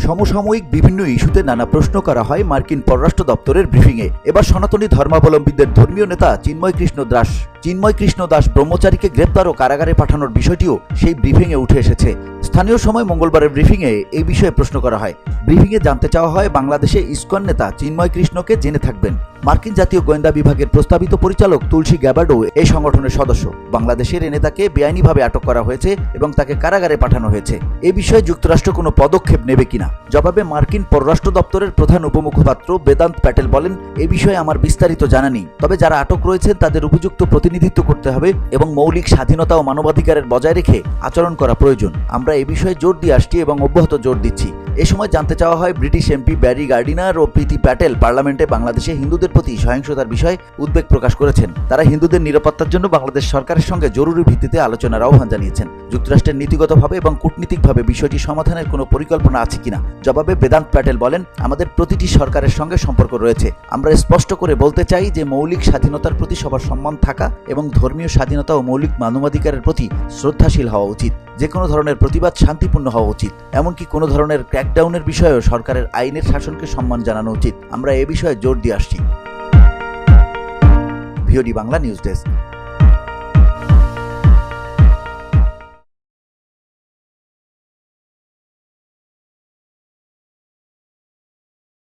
সমসাময়িক বিভিন্ন ইস্যুতে নানা প্রশ্ন করা হয় মার্কিন পররাষ্ট্র দপ্তরের ব্রিফিংয়ে। এবার সনাতনী ধর্মাবলম্বীদের ধর্মীয় নেতা চিন্ময় কৃষ্ণ দাস ব্রহ্মচারীকে গ্রেপ্তার ও কারাগারে পাঠানোর বিষয়টিও সেই ব্রিফিংয়ে উঠে এসেছে। স্থানীয় সময় মঙ্গলবারের ব্রিফিংয়ে এই বিষয়ে প্রশ্ন করা হয়। ব্রিফিংয়ে জানতে চাওয়া হয় বাংলাদেশে ইসকন নেতা চিন্ময় কৃষ্ণকে জেনে থাকবেন। মার্কিন জাতীয় গোয়েন্দা বিভাগের প্রস্তাবিত পরিচালক তুলসী গ্যাবার্ডও এই সংগঠনের সদস্য। বাংলাদেশের এই নেতাকে বেআইনিভাবে আটক করা হয়েছে এবং তাকে কারাগারে পাঠানো হয়েছে। এ বিষয়ে যুক্তরাষ্ট্র কোনো পদক্ষেপ নেবে কিনা? জবাবে মার্কিন পররাষ্ট্র দপ্তরের প্রধান উপমুখপাত্র বেদান্ত প্যাটেল বলেন, এ বিষয়ে আমার বিস্তারিত জানা নেই। তবে যারা আটক রয়েছেন তাদের উপযুক্ত প্রতিনিধিত্ব করতে হবে এবং মৌলিক স্বাধীনতা ও মানবাধিকারের বজায় রেখে আচরণ করা প্রয়োজন। আমরা এ বিষয়ে জোর দিয়ে আসছি এবং অব্যাহত জোর দিচ্ছি। এ সময় জানতে চাওয়া হয় ব্রিটিশ এমপি ব্যারি গার্ডিনার ও প্রীতি প্যাটেল পার্লামেন্টে বাংলাদেশে হিন্দুদের প্রতি সহিংসতার বিষয়ে উদ্বেগ প্রকাশ করেছেন। তারা হিন্দুদের নিরাপত্তার জন্য বাংলাদেশ সরকারের সঙ্গে জরুরি ভিত্তিতে আলোচনার আহ্বান জানিয়েছেন। যুক্তরাষ্ট্রের নীতিগতভাবে এবং কূটনীতিকভাবে বিষয়টি সমাধানের কোনো পরিকল্পনা আছে কিনা জবাবে বেদান্ত প্যাটেল বলেন, আমাদের প্রতিটি সরকারের সঙ্গে সম্পর্ক রয়েছে। আমরা স্পষ্ট করে বলতে চাই যে মৌলিক স্বাধীনতার প্রতি সবার সম্মান থাকা এবং ধর্মীয় স্বাধীনতা ও মৌলিক মানবাধিকারের প্রতি শ্রদ্ধাশীল হওয়া উচিত। যে কোনো ধরনের প্রতিবাদ শান্তিপূর্ণ হওয়া উচিত। এমনকি কোনো ধরনের ক্র্যাকডাউনের বিষয়েও সরকারের আইনের শাসনকে সম্মান জানানো উচিত। আমরা এ বিষয়ে জোর দিয়ে আসছি। VOD Bangla news desk.